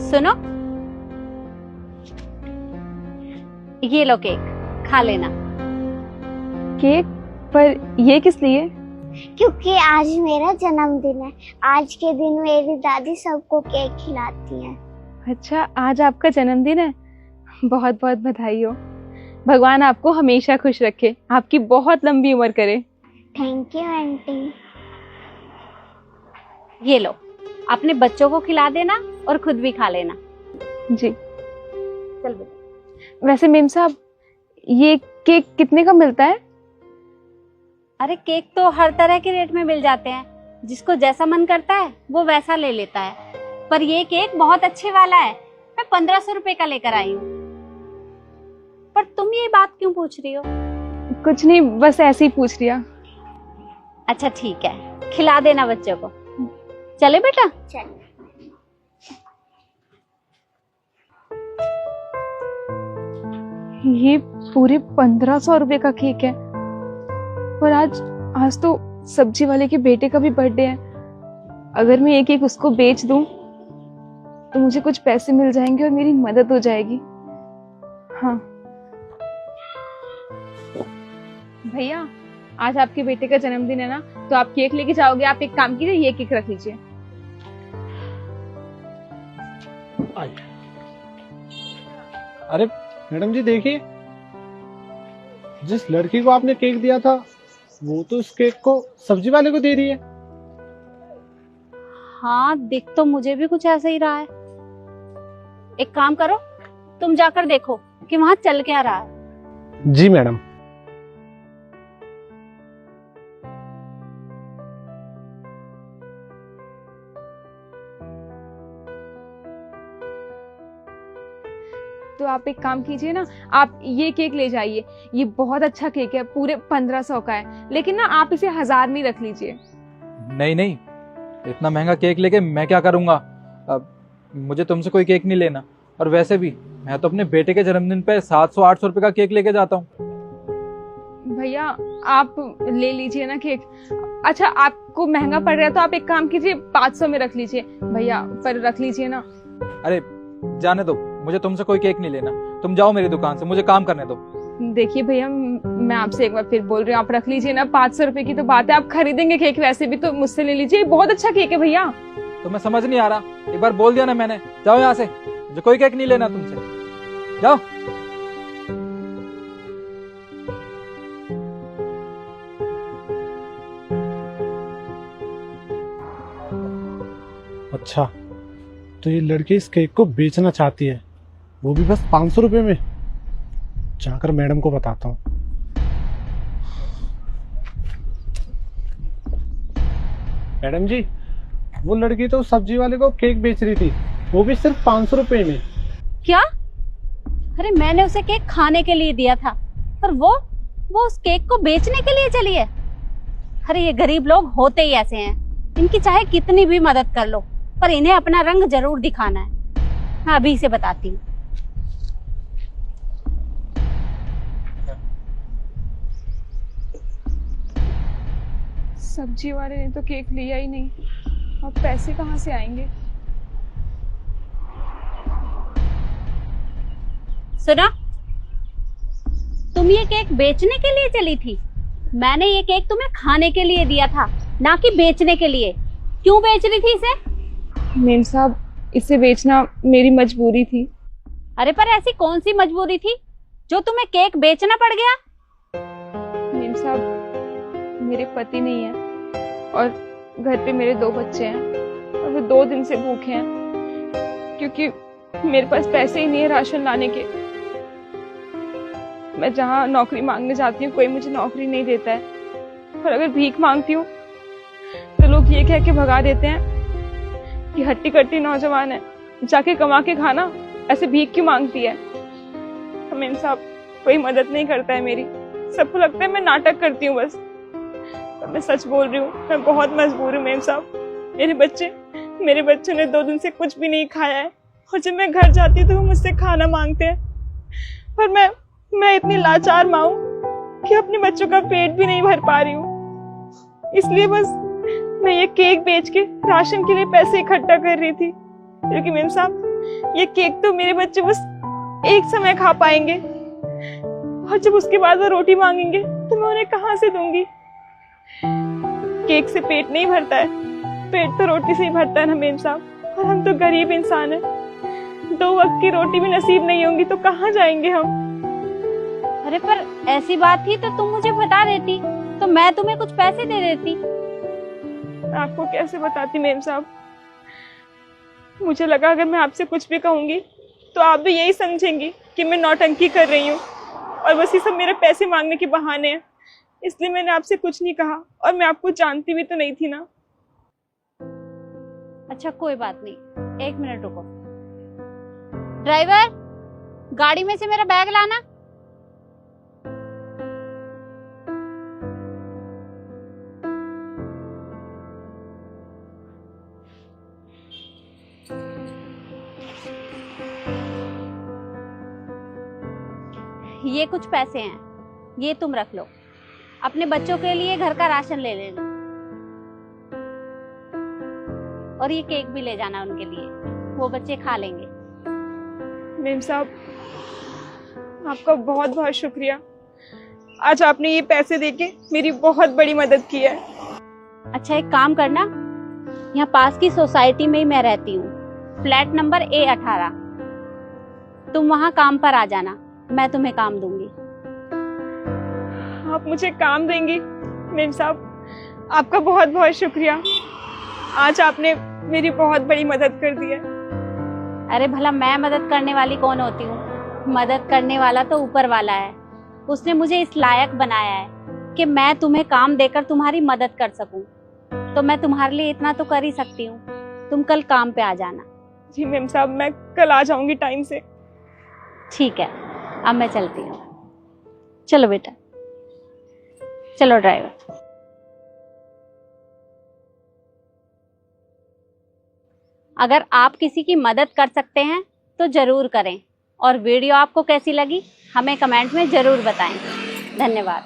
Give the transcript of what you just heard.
सुनो, ये लो केक, खा लेना। केक? पर ये किस लिए? क्योंकि आज मेरा जन्मदिन है। आज के दिन मेरी दादी सबको केक खिलाती है। अच्छा, आज आपका जन्मदिन है। बहुत बहुत बधाई हो। भगवान आपको हमेशा खुश रखे, आपकी बहुत लंबी उम्र करे। Thank you aunty. ये लो, अपने बच्चों को खिला देना और खुद भी खा लेना। जी। चल बेटा। वैसे मेम साहब, ये केक कितने का मिलता है? अरे केक तो हर तरह के रेट में मिल जाते हैं, जिसको जैसा मन करता है वो वैसा ले लेता है। पर ये केक बहुत अच्छे वाला है, मैं 1500 रुपए का लेकर आई हूँ। पर तुम ये बात क्यों पूछ रही हो? कुछ नहीं, बस ऐसे ही पूछ लिया। अच्छा ठीक है, खिला देना बच्चों को। चले बेटा। चल। ये पूरे 1500 रुपए का केक है। पर आज तो सब्जी वाले के बेटे का भी बर्थडे है। अगर मैं ये केक उसको बेच दूं तो मुझे कुछ पैसे मिल जाएंगे और मेरी मदद हो जाएगी। हाँ भैया, आज आपके बेटे का जन्मदिन है ना, तो आप केक लेके जाओगे। आप एक काम कीजिए, ये केक रख लीजिए। अरे मैडम जी देखिए, जिस लड़की को आपने केक दिया था वो तो इस केक को सब्जी वाले को दे रही है। हाँ, दिख तो मुझे भी कुछ ऐसा ही रहा है। एक काम करो, तुम जाकर देखो कि वहां चल क्या रहा है। जी मैडम। तो आप एक काम कीजिए ना, आप ये केक ले जाइए। ये बहुत अच्छा केक है, पूरे 1500 का है। लेकिन ना आप इसे 1000 में रख लीजिए। नहीं नहीं, इतना महंगा केक लेके मैं क्या करूंगा? अब मुझे तुमसे कोई केक नहीं लेना। और वैसे भी मैं तो अपने बेटे के जन्मदिन पे 700-800 रुपए का केक लेके जाता हूँ। भैया आप ले लीजिए ना केक। अच्छा, आपको महंगा पड़ रहा है तो आप एक काम कीजिए, 500 में रख लीजिए भैया, पर रख लीजिए ना। अरे जाने दो, मुझे तुमसे कोई केक नहीं लेना। तुम जाओ मेरी दुकान से, मुझे काम करने दो। देखिए भैया, मैं आपसे एक बार फिर बोल रही हूँ, आप रख लीजिए ना। 500 रुपए की तो बात है, आप खरीदेंगे केक वैसे भी तो मुझसे ले लीजिए। बहुत अच्छा केक है भैया। तुम्हें समझ नहीं आ रहा? एक बार बोल दिया ना मैंने। जाओ यहाँ से, मुझे कोई केक नहीं लेना तुमसे। जाओ। अच्छा, तो ये लड़की इस केक को बेचना चाहती है, वो भी बस 500 रुपए में। जाकर मैडम को बताता हूँ। मैडम जी, वो लड़की तो सब्जी वाले को केक बेच रही थी, वो भी सिर्फ 500 रुपए में। क्या? अरे मैंने उसे केक खाने के लिए दिया था, पर वो उस केक को बेचने के लिए चली है। अरे ये गरीब लोग होते ही ऐसे हैं, इनकी चाहे कितनी भी मदद कर लो, पर इन्हें अपना रंग जरूर दिखाना है। मैं अभी इसे बताती हूँ। सब्जी वाले ने तो केक लिया ही नहीं, अब पैसे कहाँ से आएंगे? सुना, तुम ये केक बेचने के लिए चली थी। मैंने ये केक तुम्हें खाने के लिए दिया था, ना कि बेचने के लिए। क्यों बेच रही थी इसे? मेम साहब, इसे बेचना मेरी मजबूरी थी। अरे पर ऐसी कौन सी मजबूरी थी जो तुम्हें केक बेचना पड़ गया? मेम साहब, मेरे पति नहीं है और घर पे मेरे 2 बच्चे हैं और वो 2 दिन से भूखे हैं, क्योंकि मेरे पास पैसे ही नहीं है राशन लाने के। मैं जहाँ नौकरी मांगने जाती हूँ कोई मुझे नौकरी नहीं देता है, और अगर भीख मांगती हूँ तो लोग ये कह के भगा देते हैं कि हट्टी कट्टी नौजवान है, जाके कमा के खाना, ऐसे भीख क्यों मांगती है। मेम साहब, कोई मदद नहीं करता है मेरी। सबको लगता है मैं नाटक करती हूँ बस, पर मैं सच बोल रही हूँ, मैं बहुत मजबूर हूँ मेम साहब। मेरे बच्चों ने 2 दिन से कुछ भी नहीं खाया है, और जब मैं घर जाती हूँ तो वो मुझसे खाना मांगते हैं, पर मैं इतनी लाचार माँ हूँ कि अपने बच्चों का पेट भी नहीं भर पा रही हूँ। इसलिए बस मैं ये केक बेच के राशन के लिए पैसे इकट्ठा कर रही थी, क्योंकि मेम साहब ये केक तो मेरे बच्चे बस एक समय खा पाएंगे, और जब उसके बाद वो रोटी मांगेंगे तो मैं उन्हें कहाँ से दूंगी। केक से पेट नहीं भरता है, पेट तो रोटी से ही भरता है ना मेम साहब, और हम तो गरीब इंसान हैं। 2 वक्त की रोटी भी नसीब नहीं होंगी तो कहाँ जाएंगे हम। अरे पर ऐसी बात थी तो तुम मुझे बता देती, तो मैं तुम्हें कुछ पैसे दे देती। मैं आपको कैसे बताती मेम साहब, मुझे लगा अगर मैं आपसे कुछ भी कहूंगी तो आप भी यही समझेंगी कि मैं नौटंकी कर रही हूँ, और बस ये सब मेरे पैसे मांगने के बहाने हैं, इसलिए मैंने आपसे कुछ नहीं कहा, और मैं आपको जानती भी तो नहीं थी ना। अच्छा कोई बात नहीं, 1 मिनट रुको। ड्राइवर, गाड़ी में से मेरा बैग लाना। ये कुछ पैसे हैं, ये तुम रख लो। अपने बच्चों के लिए घर का राशन ले लेना, और ये केक भी ले जाना उनके लिए, वो बच्चे खा लेंगे। मेम साहब, आपका बहुत बहुत शुक्रिया, आज आपने ये पैसे देके मेरी बहुत बड़ी मदद की है। अच्छा एक काम करना, यहाँ पास की सोसाइटी में ही मैं रहती हूँ, फ्लैट नंबर A18। तुम वहाँ काम पर आ जाना, मैं तुम्हें काम दूंगी। आप मुझे काम देंगी? मेम साहब, आपका बहुत बहुत शुक्रिया, आज आपने मेरी बहुत बड़ी मदद कर दी है। अरे भला मैं मदद करने वाली कौन होती हूँ, मदद करने वाला तो ऊपर वाला है। उसने मुझे इस लायक बनाया है कि मैं तुम्हें काम देकर तुम्हारी मदद कर सकूं, तो मैं तुम्हारे लिए इतना तो कर ही सकती हूँ। तुम कल काम पे आ जाना। जी मेम साहब, मैं कल आ जाऊंगी टाइम से। ठीक है, अब मैं चलती हूँ। चलो बेटा, चलो ड्राइवर। अगर आप किसी की मदद कर सकते हैं तो जरूर करें, और वीडियो आपको कैसी लगी हमें कमेंट में जरूर बताएं। धन्यवाद।